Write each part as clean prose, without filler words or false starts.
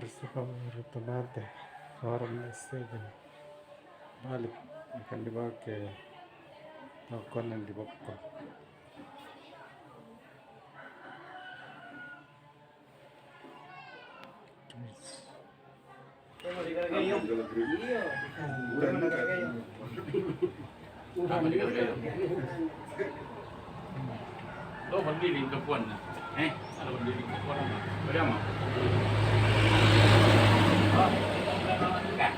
bersepakat orang Mesir balik akan dibawa ke toko yang di Boko. Lo berdiri ke puan, kalau berdiri ke puan, bagaimana? Enggak.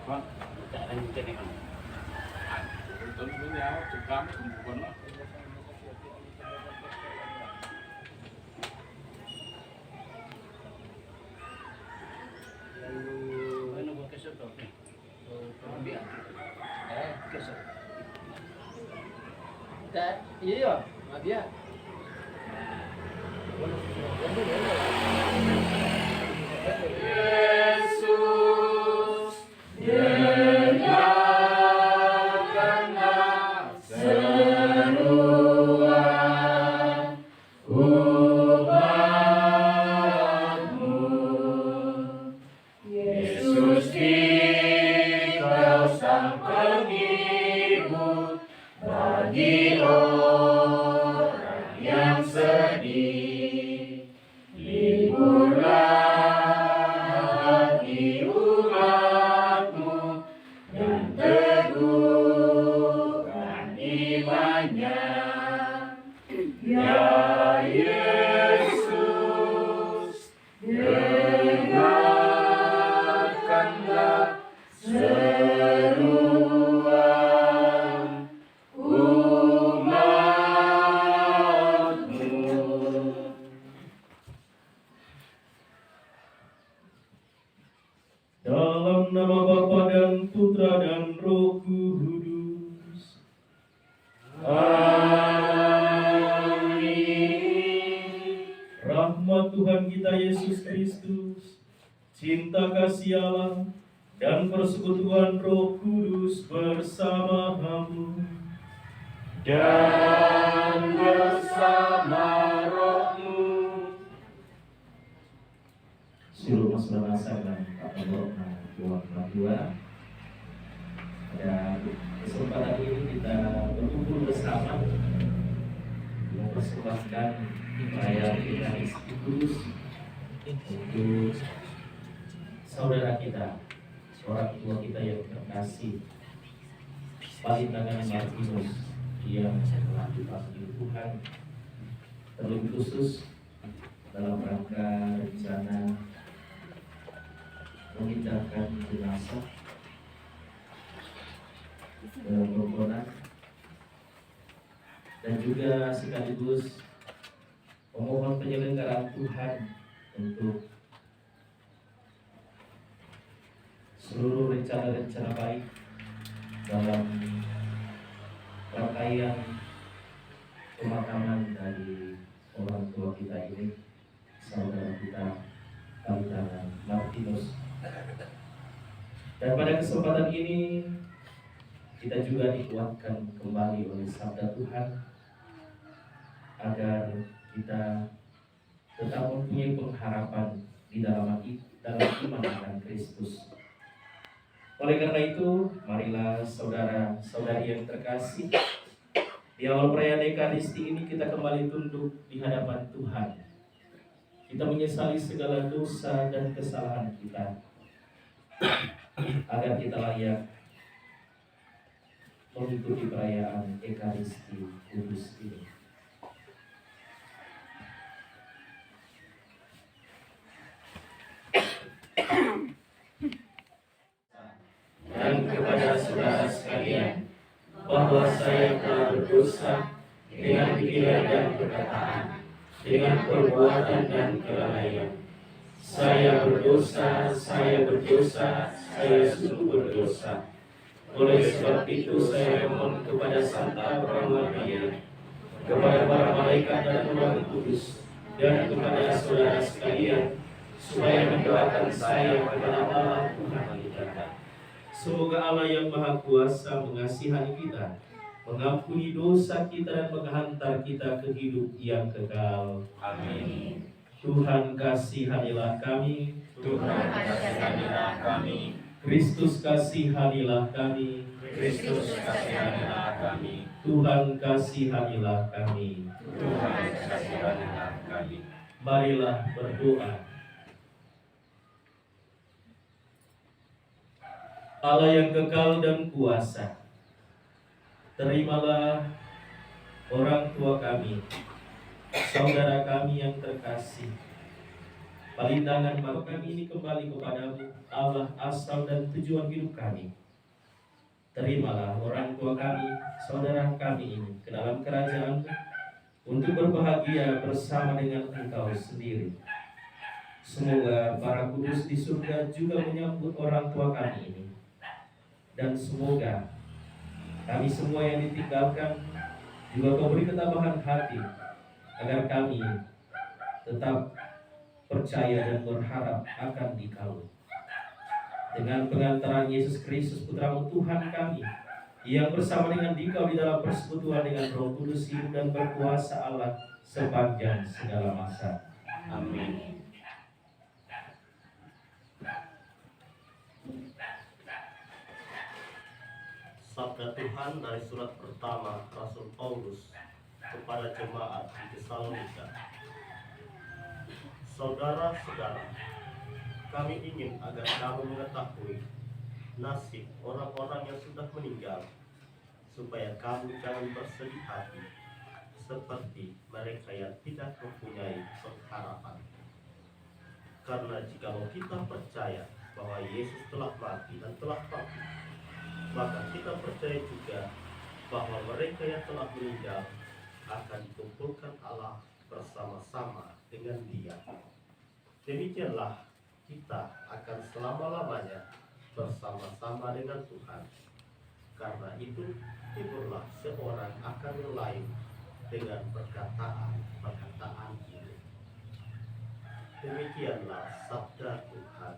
Bang, tak lanjutkan ni kan? Betul punya, cekam, bukan lah. Ano ba kesyo to? Biar. Kesyo. Tak, iya, dia. Yesus, dengarkanlah seruan umatmu. Yesus, Dikau sang penghibur bagi orang yang sedih. Liburlah hati umatmu dan teguhkan imannya. Ya Yesus, dengarkanlah seruan umatmu. Dalam nama Bapa dan Putra dan Roh Kudus. Amin. Rahmat Tuhan kita Yesus Kristus, cinta kasih Allah, dan persekutuan Roh Kudus bersamamu. Dan bersama rohmu. Seluruh masalah dan Bapak Tuhan pada kesempatan ini kita berkumpul bersama mempersembahkan perayaan Ekaristi Kudus untuk saudara kita, orang tua kita yang terkasih, Palintangan Martinus yang telah dipanggil Tuhan, terlebih khusus dalam rangka rencana memindahkan jenazah dalam rombongan, dan juga sekaligus memohon penyelenggaraan Tuhan untuk seluruh rencana-rencana baik dalam rangkaian pemakaman dari orang tua kita ini, saudara kita Palintangan Martinus. Dan pada kesempatan ini kita juga dikuatkan kembali oleh sabda Tuhan agar kita tetap mempunyai pengharapan di dalam iman akan Kristus. Oleh karena itu, marilah saudara-saudari yang terkasih, di awal perayaan Ekaristi ini kita kembali tunduk di hadapan Tuhan. Kita menyesali segala dosa dan kesalahan kita, agar kita layak mengikuti perayaan Ekaristi Kudus ini. Dan kepada saudara sekalian, bahwa saya telah berdosa dengan pikiran dan perkataan, dengan perbuatan dan kelalaian. Saya berdosa, saya sungguh berdosa. Oleh sebab itu saya memohon kepada Santa Roma Maria, kepada para malaikat dan Roh Kudus, dan kepada saudara sekalian, supaya mendoakan saya kepada Allah Tuhan kita. Semoga Allah yang Maha Kuasa mengasihani kita, mengampuni dosa kita dan menghantar kita ke hidup yang kekal. Amin. Tuhan kasihanilah kami. Tuhan kasihanilah kami. Kristus kasihanilah kami. Kristus kasihanilah kami. Tuhan kasihanilah kami. Tuhan kasihanilah kami. Marilah berdoa. Allah yang kekal dan kuasa, terimalah orang tua kami, saudara kami yang terkasih. Palindangan mata kami ini kembali kepadamu, Allah asal dan tujuan hidup kami. Terimalah orang tua kami, saudara kami ini ke dalam kerajaan untuk berbahagia bersama dengan Engkau sendiri. Semoga para kudus di surga juga menyambut orang tua kami ini. Dan semoga kami semua yang ditinggalkan juga Kau beri ketabahan hati, agar kami tetap percaya dan berharap akan Dikau. Dengan pengantaran Yesus Kristus Putra-Mu Tuhan kami, yang bersama dengan Dikau di dalam persekutuan dengan Roh Kudus hidup dan berkuasa Allah sepanjang segala masa. Amin. Sabda Tuhan dari surat pertama Rasul Paulus kepada jemaat di Tesalonika. Saudara-saudara, kami ingin agar kamu mengetahui nasib orang-orang yang sudah meninggal, supaya kamu jangan bersedih hati seperti mereka yang tidak mempunyai pengharapan. Karena jikalau kita percaya bahwa Yesus telah mati dan telah bangkit, maka kita percaya juga bahwa mereka yang telah meninggal akan dikumpulkan Allah bersama-sama dengan Dia. Demikianlah kita akan selama-lamanya bersama-sama dengan Tuhan. Karena itu, tidurlah seorang akan yang lain dengan perkataan-perkataan ini. Demikianlah sabda Tuhan.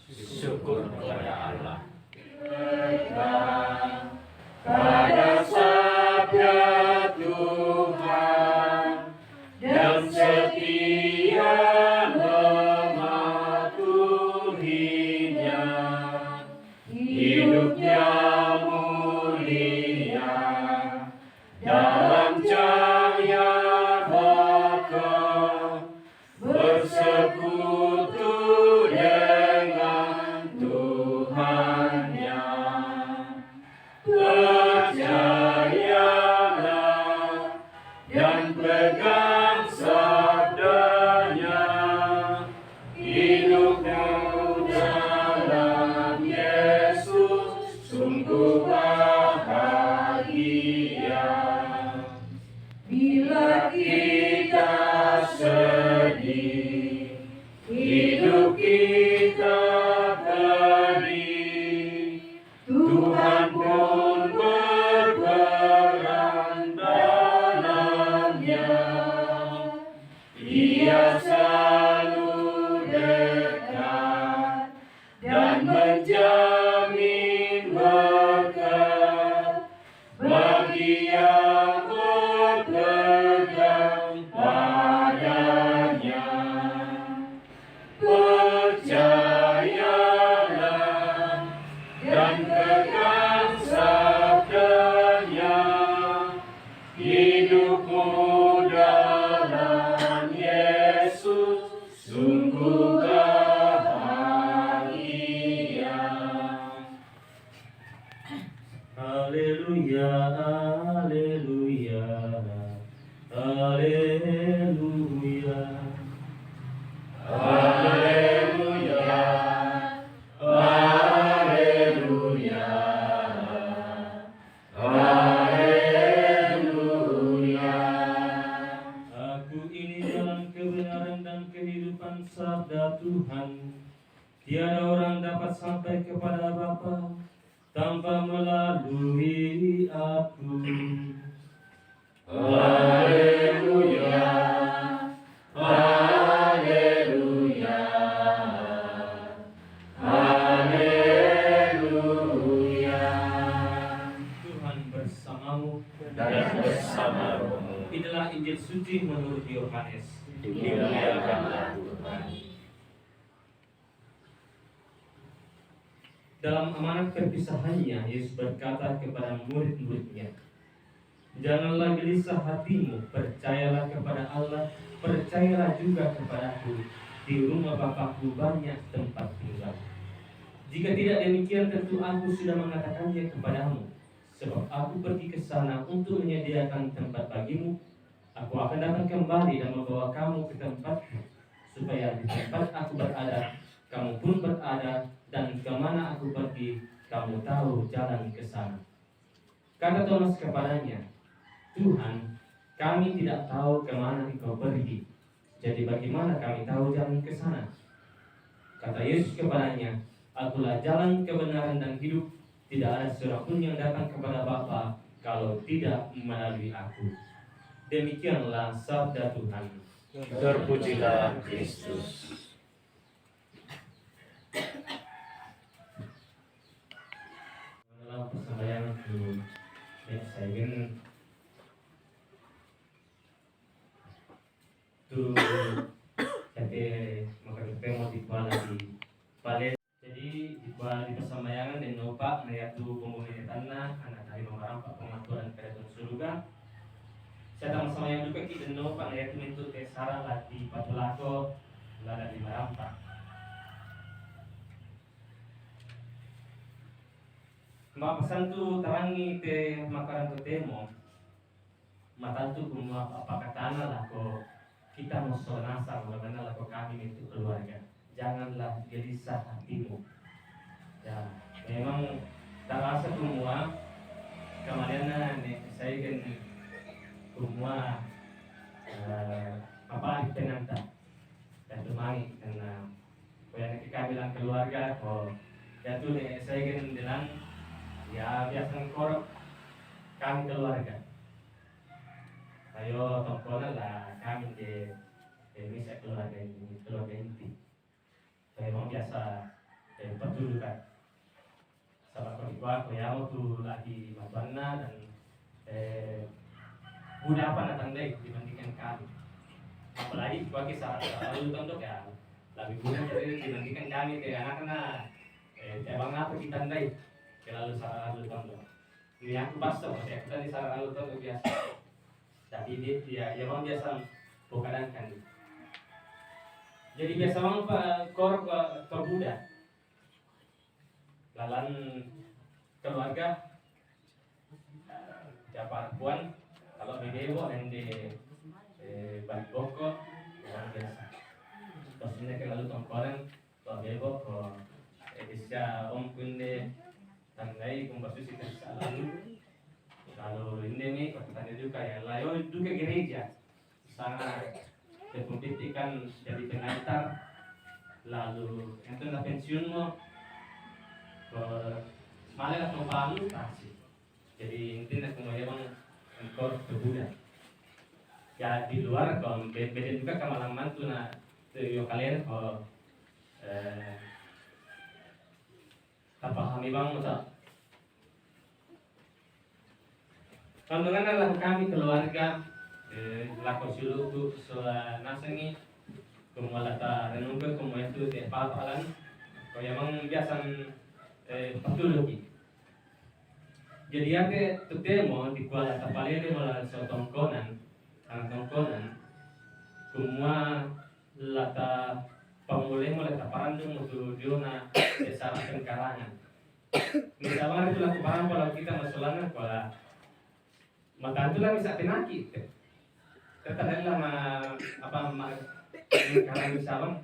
Syukur kepada Allah. Pada sabda Tuhan dan setia mematuhinya, hidupnya mulia dalam cahaya bakal bersekutu dengan Tuhannya. Percayalah dan pegang sabdanya, hidupmu dalam Yesus sungguh bahagia. Bila kita sedih, hidup kita pedih, Tuhan pun berperan dalamnya. Dia selalu dekat dan menjamin berkat bagi yang berpegang padanya. Percayalah dan pegang sabdanya, hidupmu dalam Yesus sungguh bahagia. Haleluya, haleluya, haleluya, haleluya, haleluya, haleluya. Aku ini jalan kebenaran dan kehidupan, sabda Tuhan. Tiada orang dapat sampai kepada Bapa tanpa melalui aku. Haleluya, haleluya, haleluya. Tuhan bersamamu dan bersama rohmu. Inilah Injil suci menurut Yohanes. Dimuliakanlah Tuhan. Dalam amanat perpisahannya, Yesus berkata kepada murid-muridnya, "Janganlah gelisah hatimu, percayalah kepada Allah, percayalah juga kepadaku. Di rumah Bapakku banyak tempat tinggal. Jika tidak demikian, tentu aku sudah mengatakannya kepadamu. Sebab aku pergi ke sana untuk menyediakan tempat bagimu. Aku akan datang kembali dan membawa kamu ke tempatku, supaya di tempat aku berada, kamu pun berada, dan kemana aku pergi, kamu tahu jalan ke sana." Kata Thomas kepadanya, "Tuhan, kami tidak tahu kemana Engkau pergi. Jadi bagaimana kami tahu jalan ke sana?" Kata Yesus kepadanya, "Akulah jalan, kebenaran, dan hidup. Tidak ada seorang pun yang datang kepada Bapa kalau tidak melalui aku." Demikianlah sabda Tuhan. Terpujilah Kristus. Dalam persembahyaan itu, saya ingin tu jadi makan temo di kuala di balik. Jadi di persembahyaan dan nopak yaitu pembunuhan tanah anak dari merampak pengaturan kerajaan surga. Saya tak sama juga kita nopak yaitu untuk kesara lagi patulako lada di merampak. Mak pesan tu terangi te makaran tu temo. Mata tu kumah apa katana lah ko kita mau sonasa bagaimana lah ko kami itu keluarga. Janganlah gelisah hatimu. Ya, memang tak rasa semua kemana nih saya kan semua apa di penanta dan temani karena banyak kita bilang keluarga ko ya tu nih saya kan bilang ya biasa korok kami keluarga. Ayo tongkona lah kami di misa keluarga ini keluarga inti. Memang biasa betul kan. Sahabat kedua koyamo tu lagi mabana dan mudah apa datang deh dibandingkan kami. Apalagi bagi sahabat lalu tondok ya lebih mudah dibandingkan kami ke anak-anak. Cabang apa kita deh. Lalu sarang lalu tondok. Ini aku basta, saya kita di sarang lalu tondok biasa. Tapi dia memang biasa bukan kan. Jadi biasa memang korok terbudak. Lalan keluarga siapa puan kalau di dewo dan di balik boko memang biasa. Terus ini lalu tongkoran kalau dewo ko bisa kunde tandai kumbasu kita lalu kalau ini nih tanda juga ya layo juga gereja sangat dipolitikan jadi pengantar lalu itu na pensiun mo malah kembali kasih jadi intinya kemudian engkau terbuka ya di luar kalau beda juga kemalaman tuh nah yo kalian kalau pahami bang masa pandangan adalah kami keluarga laku siluku soal nasengi kemualata renungke kemudian itu papalan kau yang biasa patologi jadi ake tutemo di kuala tapalele mula sa tongkonan ang tongkonan kumua lata pamuleng mula taparandong mo na sa karangan. Misalnya itu laku parang kalau kita masulangan kuala maka itulah bisa tinaki. Tetaplah apa karang misalnya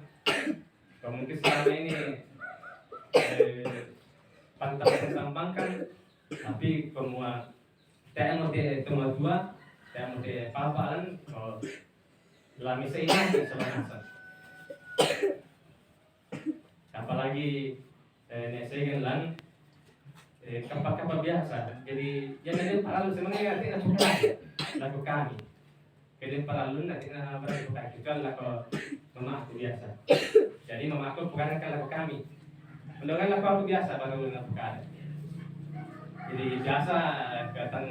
kalau mungkin selama ini pantang kan tapi semua saya mau dua saya mau papalan kalau lami saya sebenarnya apalagi saya kan kapal biasa jadi jangan paralu sebenarnya laku kami kemudian paralu nanti berlaku itu laku mama aku biasa jadi mama aku bukan laku kami mendengar laku aku biasa baru laku kami jadi biasa datang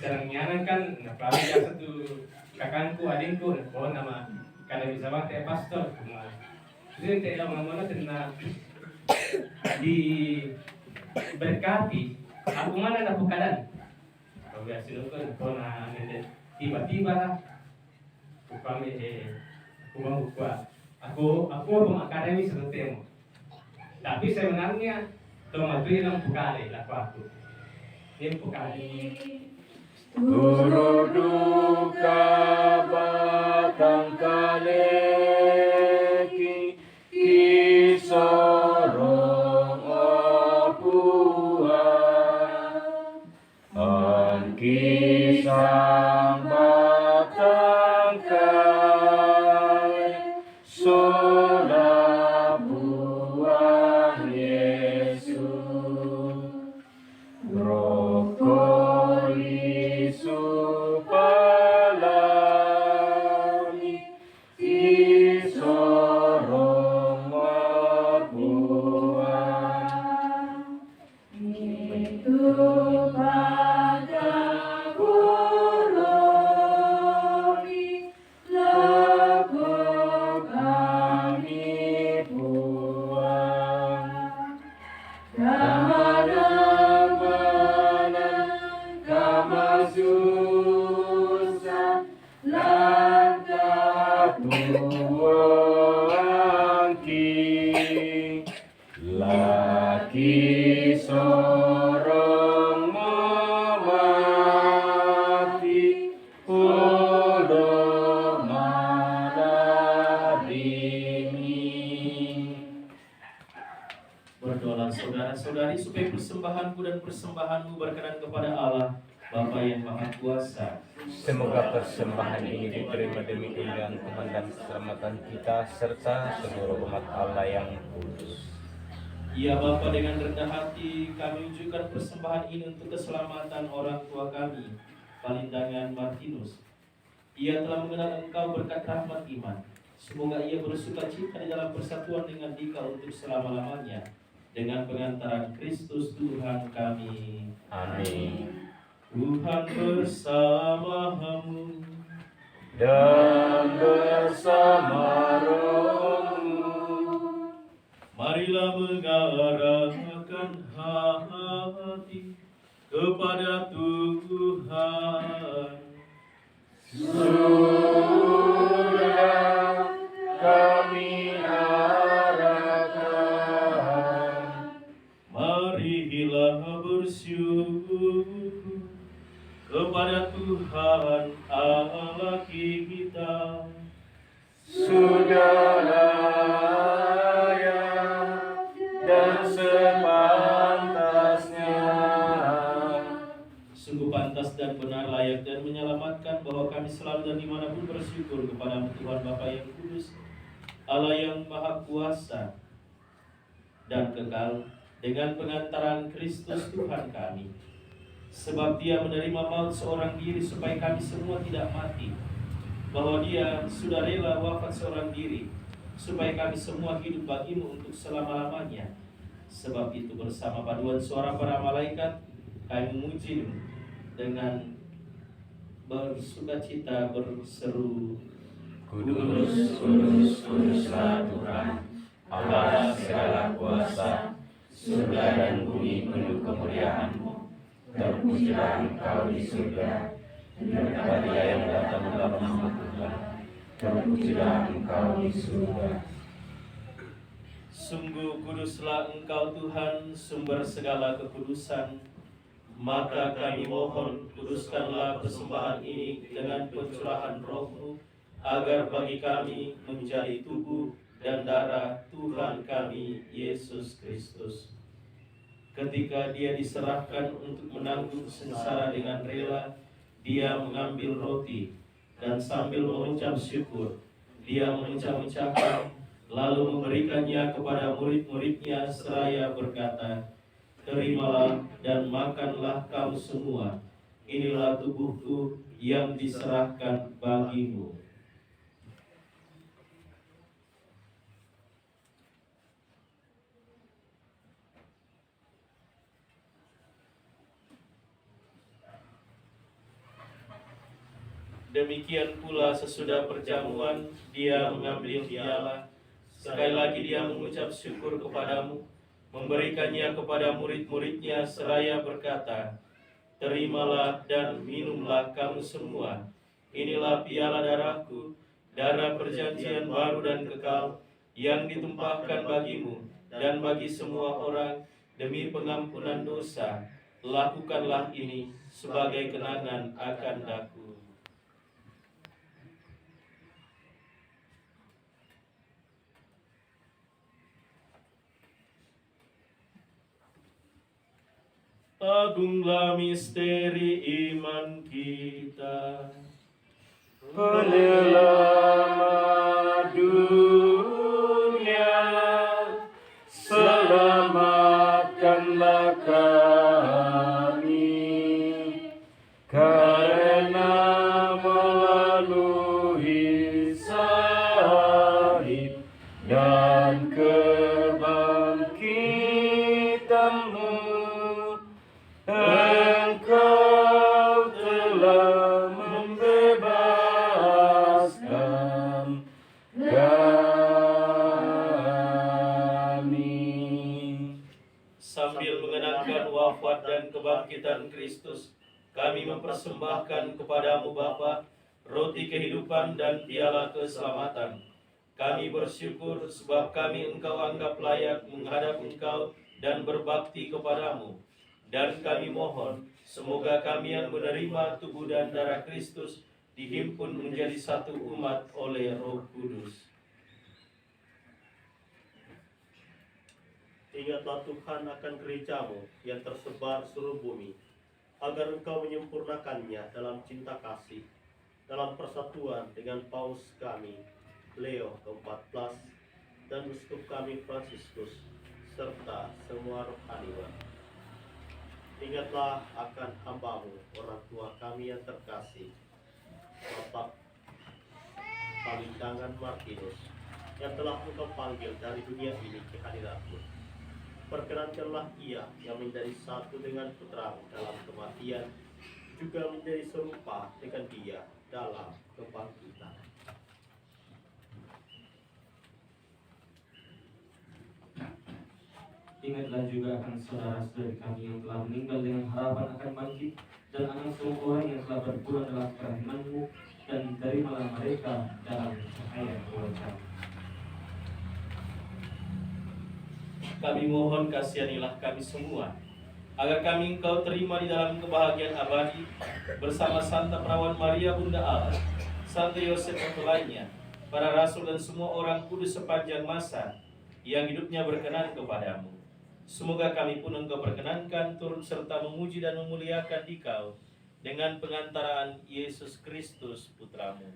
Sekarang nyana kan, nah paling yang satu kakangku, adingku, bawa nama kada bisa bang teh pastor. Jadi teh yang mana tentang diberkati, aku mana ada keadaan. Kalau biasa kan, kalau nah tiba-tiba lah, aku pengakademi seperti itu. Tapi sebenarnya tomat itu yang pukale lah aku. Ini pukale. Turu duka batang kaleki kisorong opuan an kisang batang kale sola puang Yesus brokoli supalami isorong mabuang itu pada kulomi laku kami buang Kamana kamazusa langkah tuangki laki sorong mamati ulo maladimi. Berdoalah saudara-saudari supaya persembahanku dan persembahanmu berkenan kepada Allah Bapa yang Maha Kuasa. Semoga persembahan ini diterima demi kemuliaan Tuhan dan keselamatan kita serta seluruh umat Allah yang kudus. Ya Bapa, dengan rendah hati kami menunjukkan persembahan ini untuk keselamatan orang tua kami, Palindangan Martinus. Ia telah mengenal Engkau berkat rahmat iman. Semoga ia bersukacita di dalam persatuan dengan Dikau untuk selama-lamanya. Dengan pengantaran Kristus Tuhan kami. Amin. Tuhan bersamamu Dan bersama rohmu, marilah mengarahkan hati kepada Tuhan. sudah kami arahkan. Marilah bersyukur kepada Tuhan Allah kita. Sudah layak dan sepantasnya. Sungguh pantas dan benar, layak dan menyelamatkan bahwa kami selalu dan dimanapun bersyukur kepada Tuhan Bapa yang kudus, Allah yang Maha Kuasa dan kekal, dengan pengantaran Kristus Tuhan kami. Sebab Dia menerima maut seorang diri supaya kami semua tidak mati, bahwa Dia sudah rela wafat seorang diri supaya kami semua hidup bagimu untuk selama-lamanya. Sebab itu bersama paduan suara para malaikat kami memuji dengan bersukacita berseru, Kudus, kudus, kuduslah Tuhan, Allah segala kuasa, surga dan bumi penuh kemuliaan-Mu. Terpujilah Engkau di surga, berkah Dia yang datang dalam nama Tuhan. Terpujilah Engkau di surga. sungguh kuduslah Engkau Tuhan, sumber segala kekudusan. Maka kami mohon, kuduskanlah persembahan ini dengan pencurahan Roh-Mu, agar bagi kami menjadi tubuh dan darah Tuhan kami Yesus Kristus. Ketika Dia diserahkan untuk menanggung sengsara dengan rela, Dia mengambil roti dan sambil mengucap syukur, Dia mengucap-ucapkan, lalu memberikannya kepada murid-muridnya seraya berkata, "Terimalah dan makanlah kamu semua, inilah tubuhku yang diserahkan bagimu." Demikian pula sesudah perjamuan, dia mengambil piala. Sekali lagi dia mengucap syukur kepadamu, memberikannya kepada murid-muridnya seraya berkata, "Terimalah dan minumlah kamu semua. Inilah piala darahku, darah perjanjian baru dan kekal, yang ditumpahkan bagimu dan bagi semua orang demi pengampunan dosa. Lakukanlah ini sebagai kenangan akan daku." Agunglah misteri iman kita. Penyelamat dunia, selamatkanlah kami, karena melalui salib dan kebangkitanmu, Engkau telah membebaskan kami. Sambil mengenangkan wafat dan kebangkitan Kristus, kami mempersembahkan kepadamu Bapa roti kehidupan dan piala keselamatan. Kami bersyukur sebab kami Engkau anggap layak menghadap Engkau dan berbakti kepadamu. Dan kami mohon, semoga kami yang menerima tubuh dan darah Kristus dihimpun menjadi satu umat oleh Roh Kudus. Ingatlah Tuhan akan gerejamu yang tersebar seluruh bumi, agar Engkau menyempurnakannya dalam cinta kasih, dalam persatuan dengan Paus kami, Leo ke-14, dan Uskup kami Fransiskus, serta semua rohaniwan. Ingatlah akan hamba-Mu, orang tua kami yang terkasih, Bapak Palintangan Martinus, yang telah Engkau panggil dari dunia ini ke hadirat-Mu. Perkenankanlah ia yang menjadi satu dengan Putra-Mu dalam kematian, juga menjadi serupa dengan Dia dalam kebangkitan. Ingatlah juga akan saudara-saudari kami yang telah meninggal dengan harapan akan bangkit, dan akan semua orang yang telah berpulang dalam kerahiman-Mu, dan terimalah mereka dalam cahaya Tuhan. Kami mohon kasihanilah kami semua, agar kami Engkau terima di dalam kebahagiaan abadi bersama Santa Perawan Maria Bunda Allah, Santo Yosef dan lainnya, para rasul dan semua orang kudus sepanjang masa yang hidupnya berkenan kepadamu. Semoga kami pun Engkau perkenankan turut serta memuji dan memuliakan Dikau dengan pengantaraan Yesus Kristus Putra-Mu.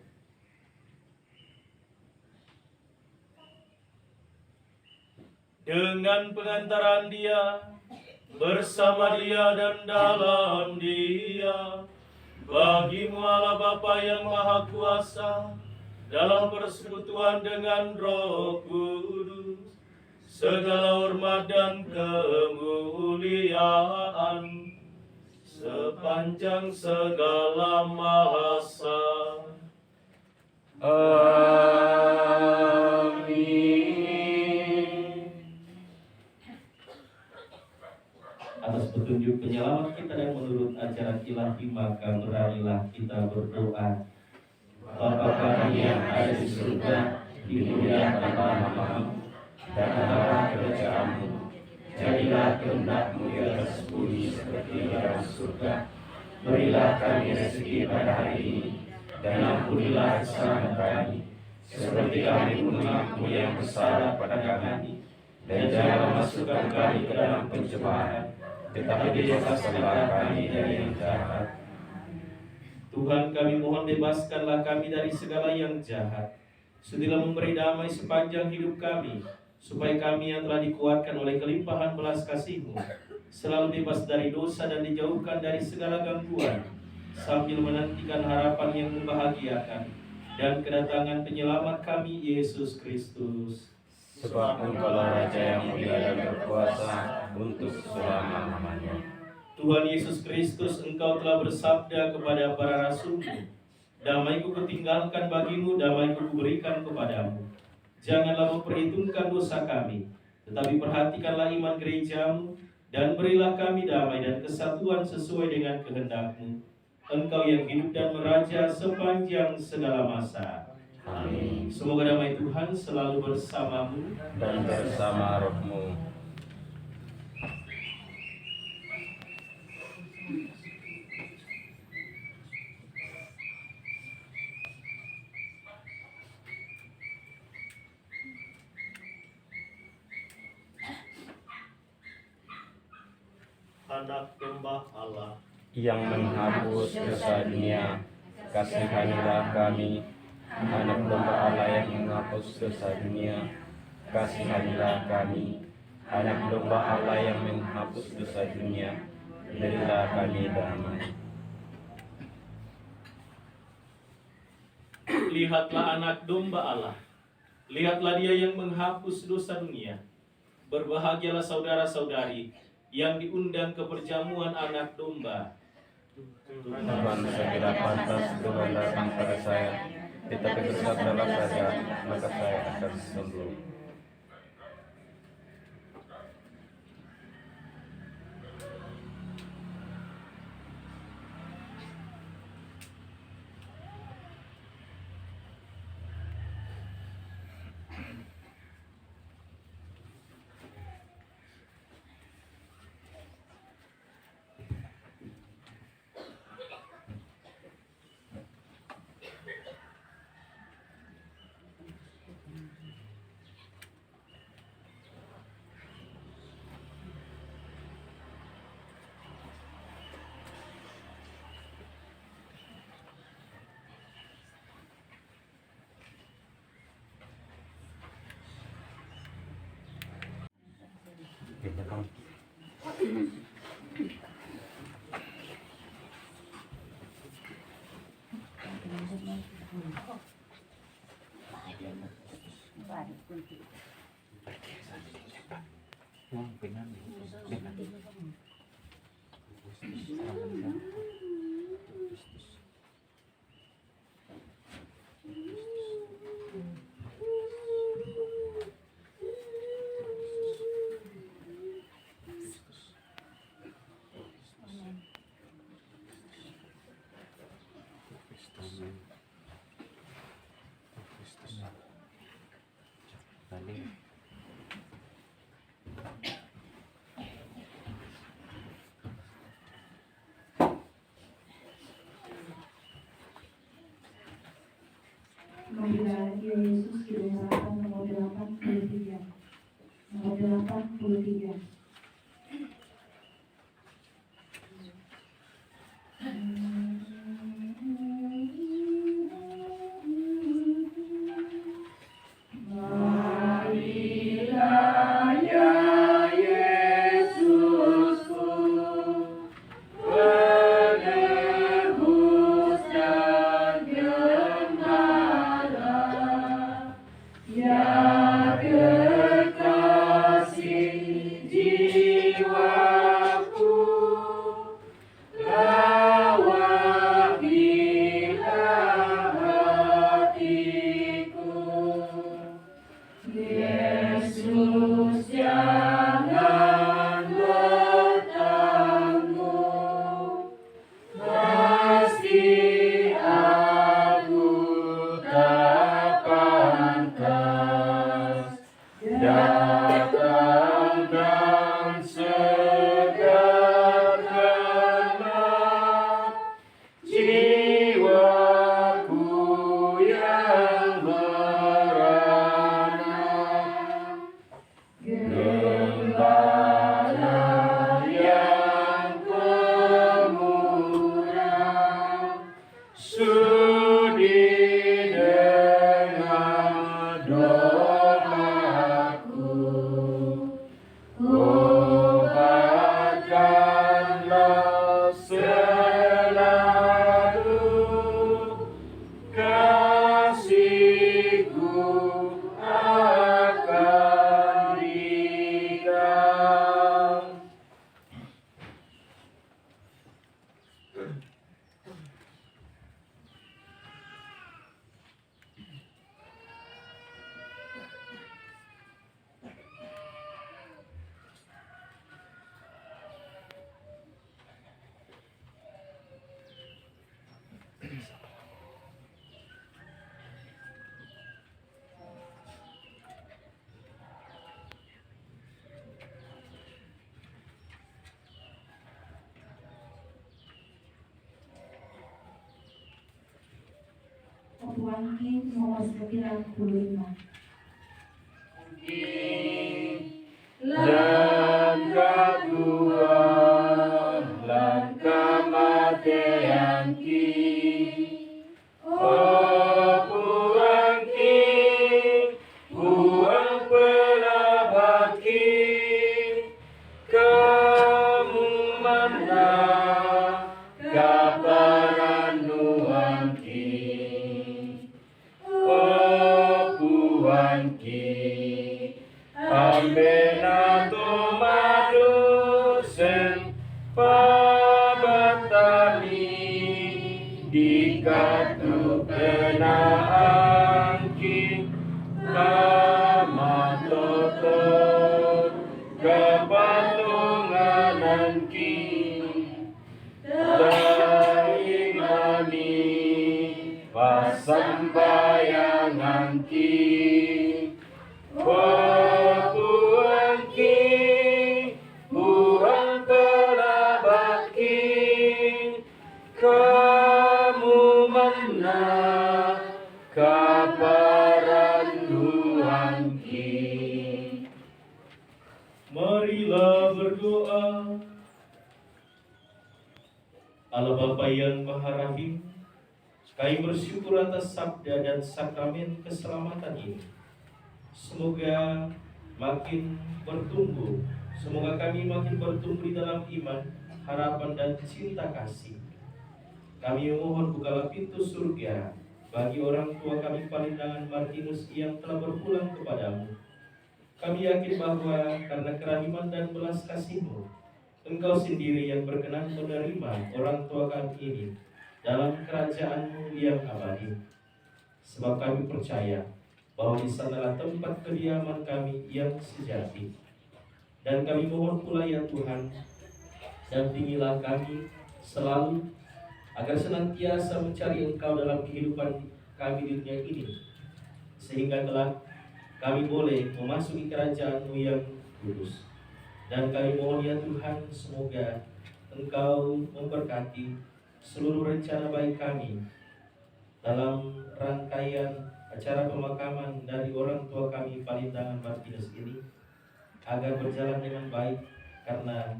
Dengan pengantaran Dia, bersama Dia dan dalam Dia, bagi-Mu Allah Bapa yang Maha Kuasa, dalam persekutuan dengan Roh Kudus, segala hormat dan kemuliaan sepanjang segala masa. Amin. Atas petunjuk penyelamat kita dan menurut ajaran ilahi, maka beranilah kita berdoa. Bapa kami yang ada di surga, dimuliakanlah nama-Mu, datanglah kerajaan-Mu, jadilah kehendak-Mu di atas bumi seperti di dalam surga. Berilah kami rezeki pada hari ini, dan ampunilah kesalahan kami, seperti kami pun mengampuni yang bersalah pada kami. Dan janganlah masukkan kami ke dalam pencobaan, tetapi bebaskanlah kami dari yang jahat. Tuhan, kami mohon bebaskanlah kami dari segala yang jahat. Sudilah memberi damai sepanjang hidup kami, supaya kami yang telah dikuatkan oleh kelimpahan belas kasih-Mu selalu bebas dari dosa dan dijauhkan dari segala gangguan, sambil menantikan harapan yang membahagiakan dan kedatangan penyelamat kami, Yesus Kristus. Sebab Engkaulah Raja yang mulia dan berkuasa untuk selama-lamanya. Tuhan Yesus Kristus, Engkau telah bersabda kepada para rasul-Mu, Damai-Ku kutinggalkan bagimu, damai-Ku kuberikan kepadamu. Janganlah memperhitungkan dosa kami, tetapi perhatikanlah iman gerejamu, dan berilah kami damai dan kesatuan sesuai dengan kehendak-Mu. Engkau yang hidup dan meraja sepanjang segala masa. Amin. Semoga damai Tuhan selalu bersamamu Dan bersama rohmu. Anak domba Allah Yang menghapus dosa dunia, kasihanilah kami. Anak domba Allah yang menghapus dosa dunia, kasihanilah kami. Anak domba Allah yang menghapus dosa dunia, berilah kami damai. Lihatlah anak domba Allah. Lihatlah dia yang menghapus dosa dunia. Berbahagialah saudara-saudari yang diundang ke perjamuan anak domba. Tuhan segera pantas Tuhan datang pada saya, tetapi bersabdalah saja, maka saya akan sembuh. Kehadiran Yesus didasarkan nomor 83. Nomor 83. Obuangki nomor 95. Langkah Tuhan, langkah matean ki, oh buang ki, buang pelabak ki, kamu mana kaparan nuan ki, oh buang ki. Ambena tomadusen pabatami dikatu kenaangki kamatotot kepatungananki daing nami pasambayanganki kamu mana kaparan Tuhanki. Marilah berdoa. Allah Bapa yang Maha Rahim, kami bersyukur atas sabda dan sakramen keselamatan ini. Semoga makin bertumbuh. Semoga kami makin bertumbuh di dalam iman, harapan dan cinta kasih. Kami memohon bukalah pintu surga bagi orang tua kami Palindangan Martinus yang telah berpulang kepadamu. Kami yakin bahwa karena kerahiman dan belas kasih-Mu, Engkau sendiri yang berkenan menerima orang tua kami ini dalam kerajaan-Mu yang abadi. Sebab kami percaya bahwa di sanalah tempat kediaman kami yang sejati. Dan kami mohon pula ya Tuhan, dampingilah kami selalu agar senantiasa mencari Engkau dalam kehidupan kami di dunia ini, sehingga kelak kami boleh memasuki kerajaan-Mu yang kudus. Dan kami mohon ya Tuhan, semoga Engkau memberkati seluruh rencana baik kami dalam rangkaian acara pemakaman dari orang tua kami Palindangan Martinus ini, agar berjalan dengan baik karena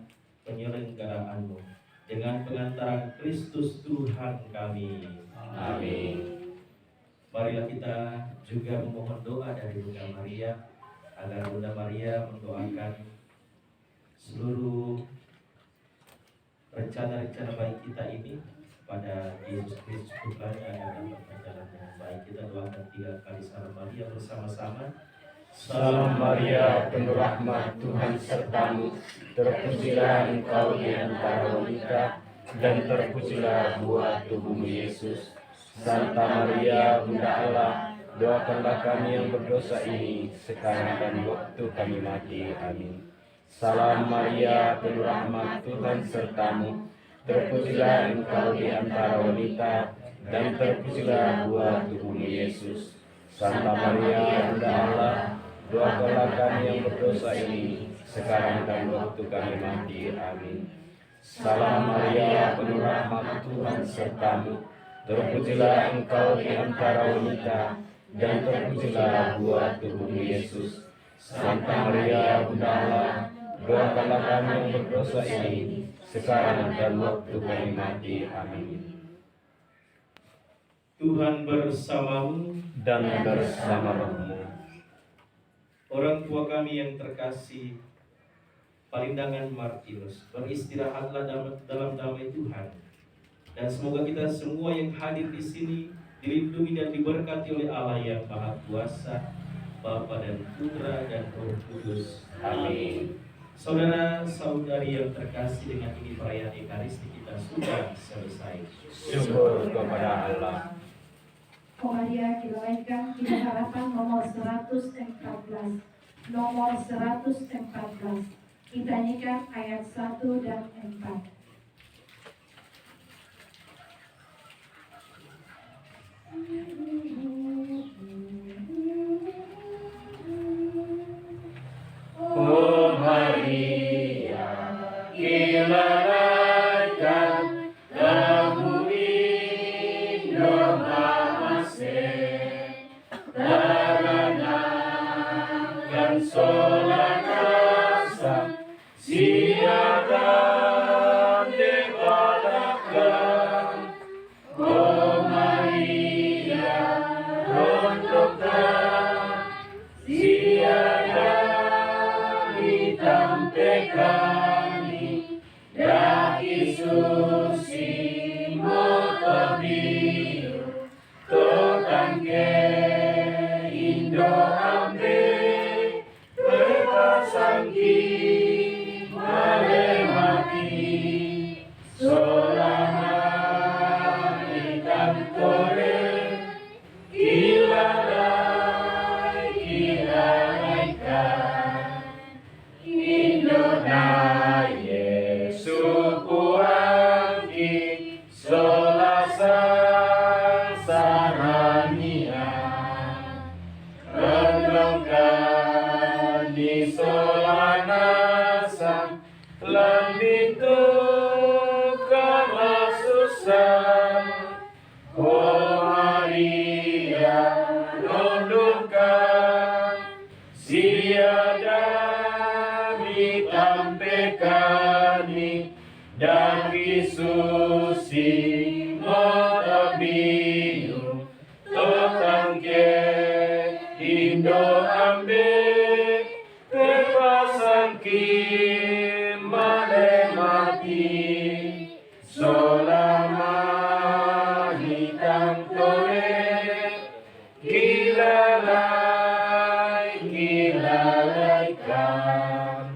penyelenggaraanmu, dengan pengantaran Kristus Tuhan kami. Amin. Marilah kita juga memohon doa dari Bunda Maria, agar Bunda Maria mendoakan seluruh rencana-rencana baik kita ini pada Yesus Kristus Putranya, agar dapat berjalan dengan baik. Kita doakan 3 kali salam Maria bersama-sama. Salam Maria, penuh rahmat, Tuhan sertamu. Terpujilah engkau di antara wanita, dan terpujilah buah tubuhmu Yesus. Santa Maria, Bunda Allah, doakanlah kami yang berdosa ini, sekarang dan waktu kami mati. Amin. Salam Maria, penuh rahmat, Tuhan sertamu. Terpujilah engkau di antara wanita, dan terpujilah buah tubuhmu Yesus. Santa Maria, Bunda Allah, doakanlah kami yang berdosa ini, sekarang dan waktu kami mati. Amin. Salam Maria, penuh rahmat, Tuhan sertamu. Terpujilah engkau di antara wanita, dan terpujilah buah tubuhmu Yesus. Santa Maria, Bunda Allah, doakanlah kami yang berdosa ini, sekarang dan waktu kami mati. Amin. Tuhan bersamamu Dan bersama rohmu. Orang tua kami yang terkasih, Palindangan Martinus, beristirahatlah dalam damai Tuhan. Dan semoga kita semua yang hadir di sini dilindungi dan diberkati oleh Allah yang Maha Kuasa, Bapa dan Putra dan Roh Kudus. Amin. Saudara-saudari yang terkasih, dengan ini perayaan Ekaristi kita sudah selesai. Syukur kepada Allah. Komaria Kilaikan Kita Harapan nomor 114. Nomor 114. Kita nyanyikan ayat 1 dan 4. Oh Maria, kilalakan kamu Indo Mama kani daki susi moto biru tokangke indo ambe bebasangki malemati solana ikan kore kilalai kan Indona Yesu puangki solasang sarania renungkan di solanasang lambitu kemasusan Oh Maria nundukkan siada ditampekani daki susi mata biru tokangke indo ambe bebasangki male mati solama hitam tore kilalai kan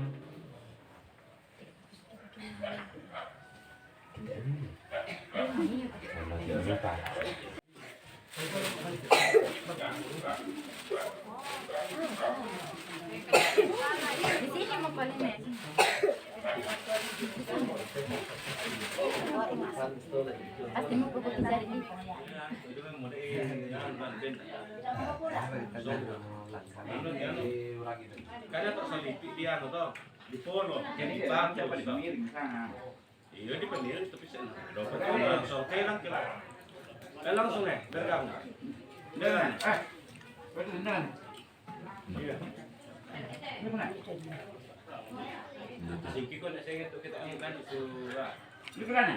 Di sini mau paling ya. Pasti mau pupuk dari ini. Karena terselipik dia tuh di polo, jadi bang coba di bang. Iya di penir tapi sen. Dapat langsung kelang kelang. Langsung bergang. Dengan. Benar. Iya. Ini mana? Siki kok nak saya tu kita kan itu. Ini berani.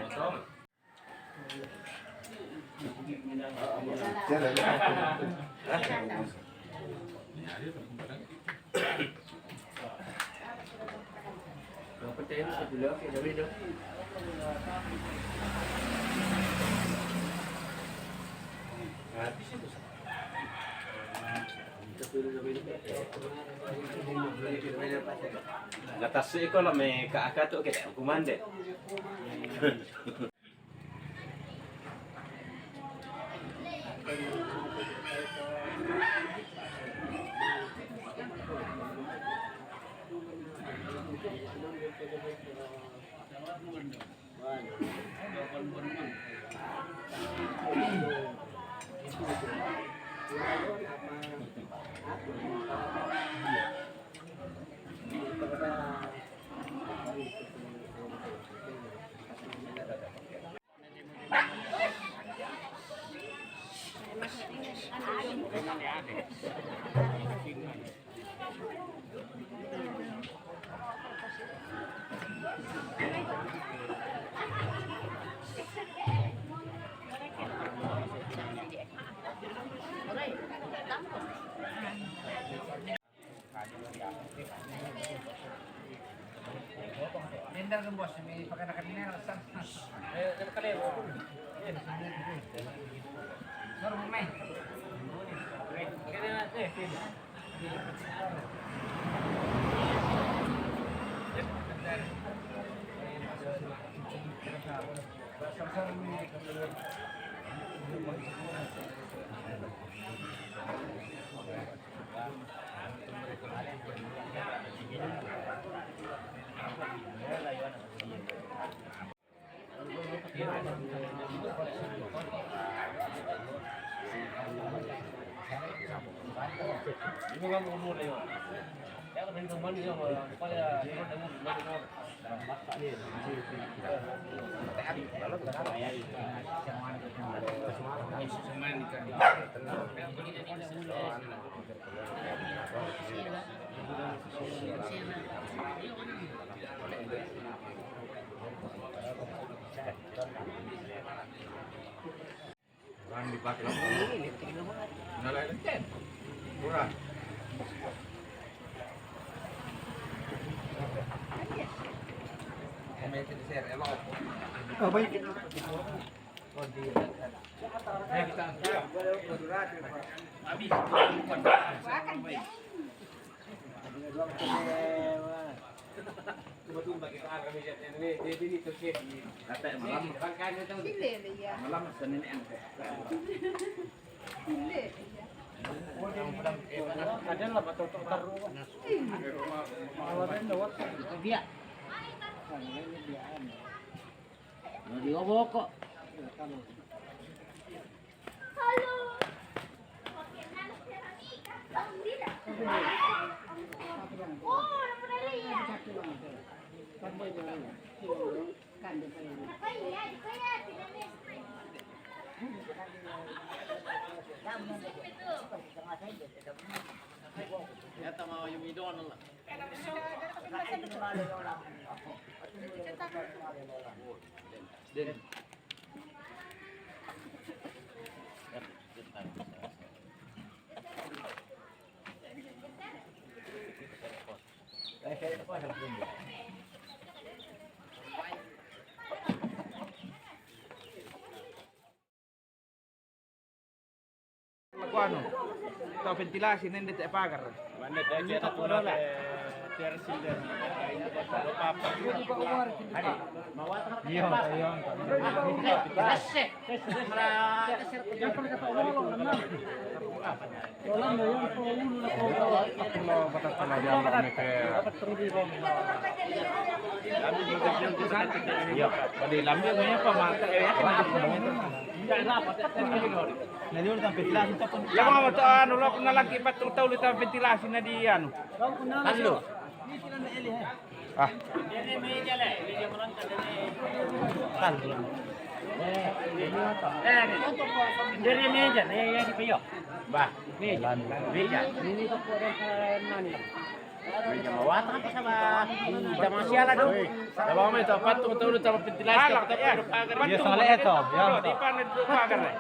Ngatas ko lang may kaakato kita hukuman deh. Nendal kan bos, ini pakai nak ini alasan. Kita kali. Normal main. Dipakai ini murah. Ano? Ito ventilasi hindi tayo pagar. Mana dah kita pula tersi dan apa? Iya, iya. Yang mau to ano lo kung nalaki pa tutaw ulit ang ventilasi na di ano. Halo. Ah. Dari meja, ya di piyo. Ba. Meja. Ini to po rin mani. Meja mawata pa sa ba. Damasyala do. Dalam mo ito, patutulog ulit ang ventilasi. Alak ta ya. Ya soalnya itu, ya. Di pa na pagar na.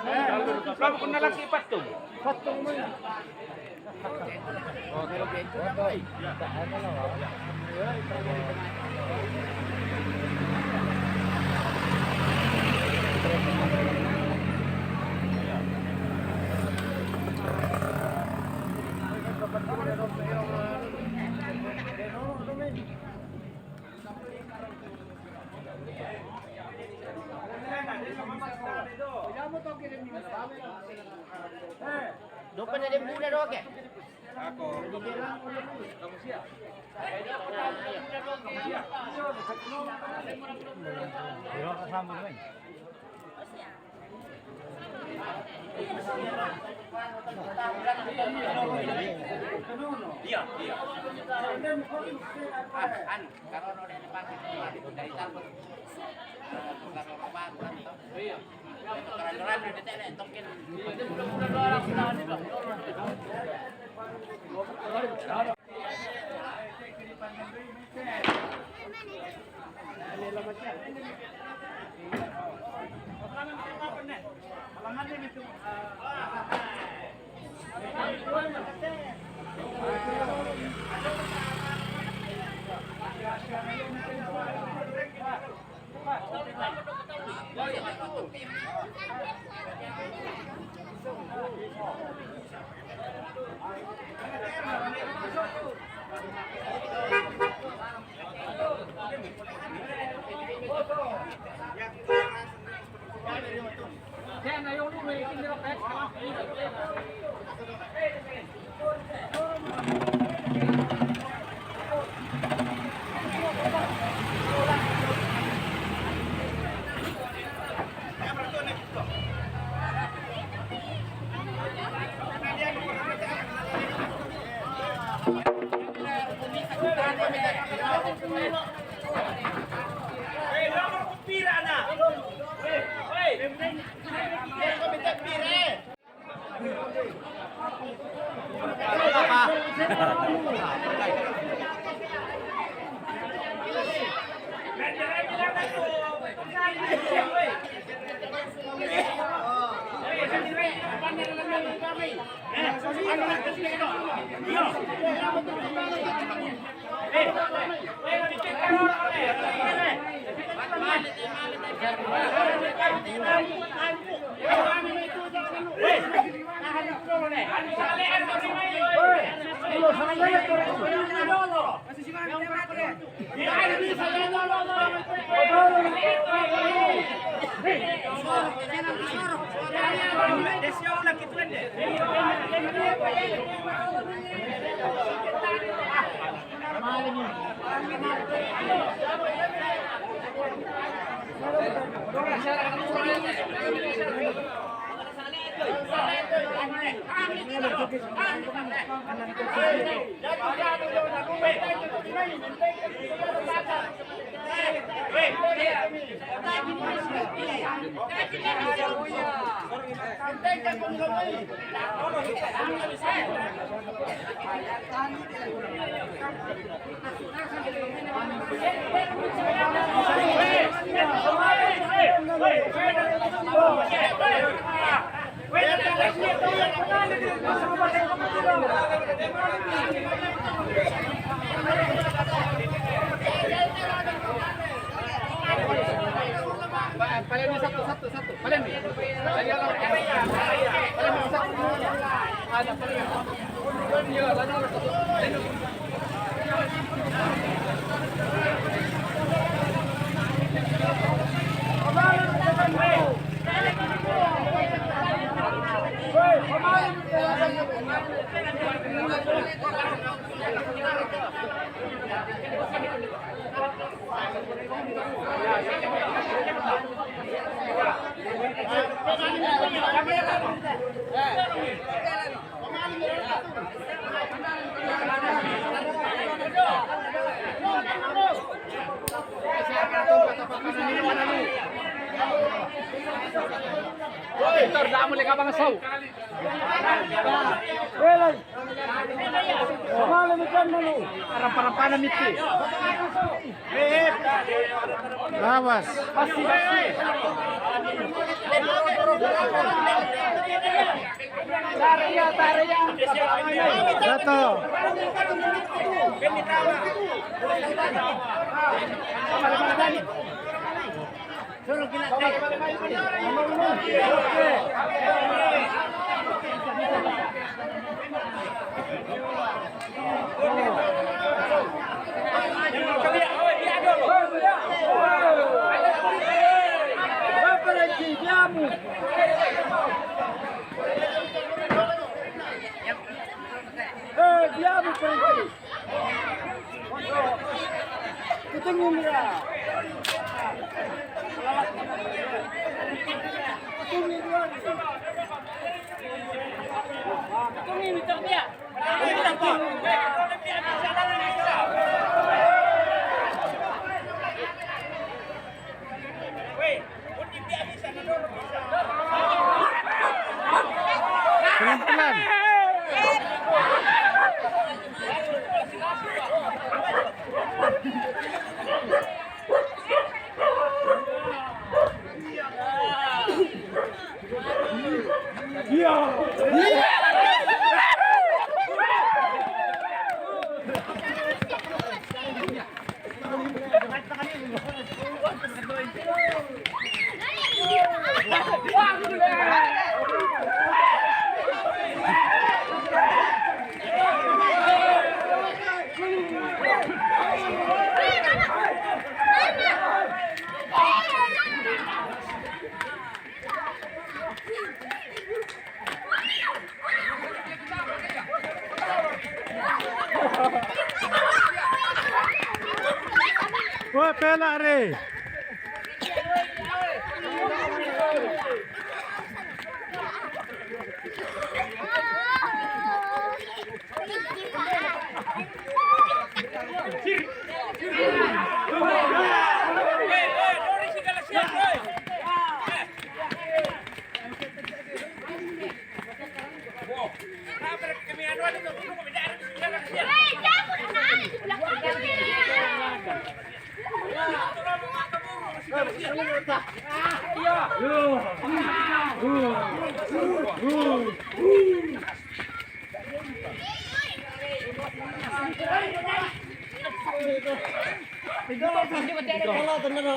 Kalau kung nalaki pa to. Patong mo. Doon na din muna doon ke. Ako. Kamu siap? Yo kasama naman. Iya, iya. Anu, kalau udah dipakai dari tanpa. Iya. Keren-keren udah tele tokin. Awas. Jatuh. Pelan-pelan. Wah, pelak re.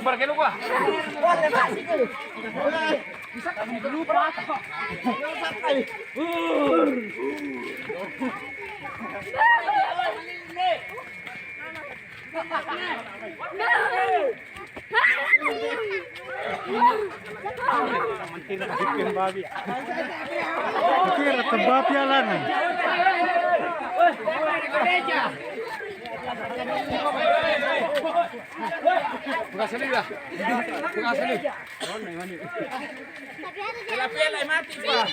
Barkelo gua. Kira tebak pialanan. Buka sini lah. Buka sini. Pela ay mati pa.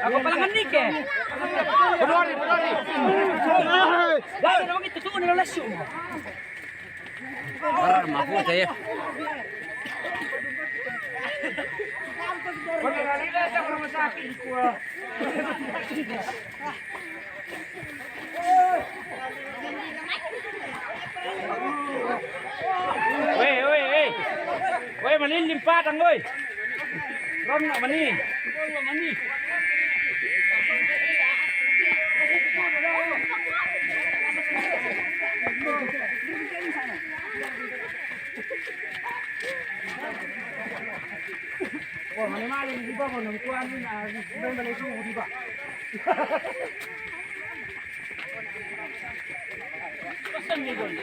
Ako pala kanik eh. Benori. Dahil naman ito tuon na lasyo. Mafu saya. Woi, manin limpat ang woi. Rom nak mani. Oh, mana di bawah kau nak kuan ni nak balik suhu di bawah. Pasal ni gol.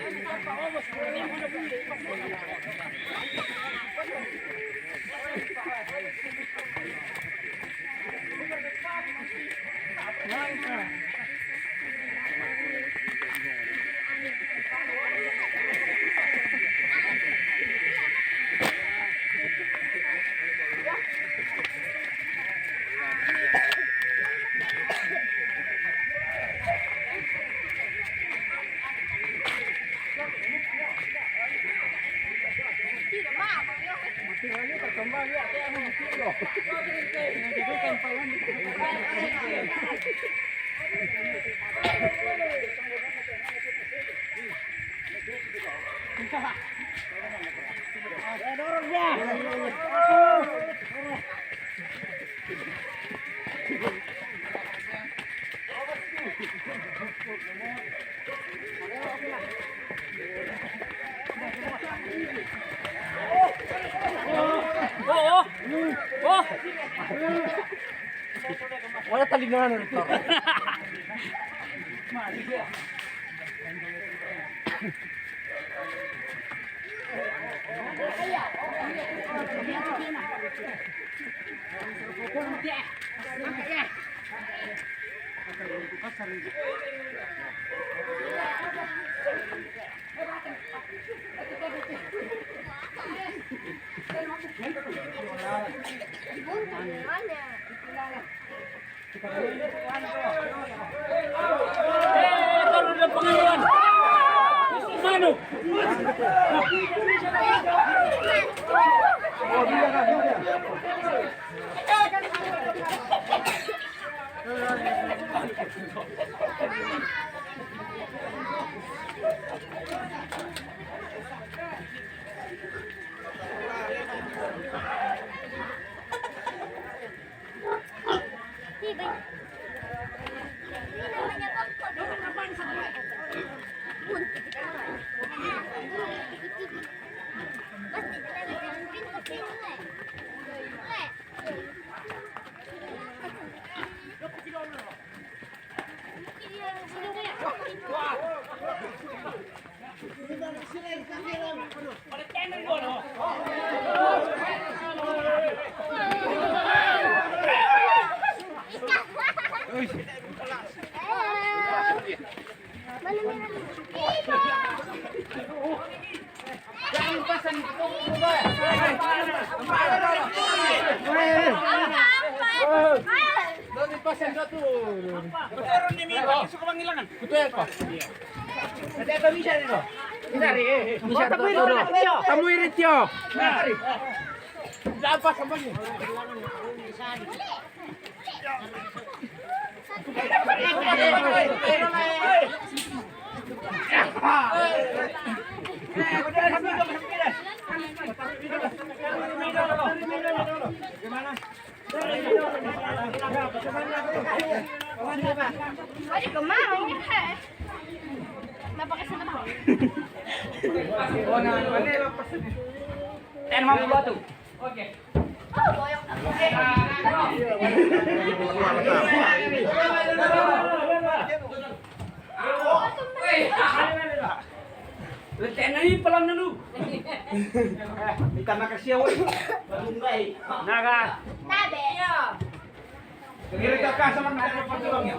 Wala talingan ulit ako. Ikan Doon pa sa to. Pero ni Miro, suka mangilangan. Kutuyan ko. Ada kami siya nito. Inari Kamu irit yo. Inari. Dapat sa banyo. Ay, kumain kita. Napakasal na ako. Ten mampu batu. Oke. Oh, boyong na. Letek na ni pelan dulu. Minta makan siau. Naga. Tabe. Kira kakak sama nak apa tuang ya?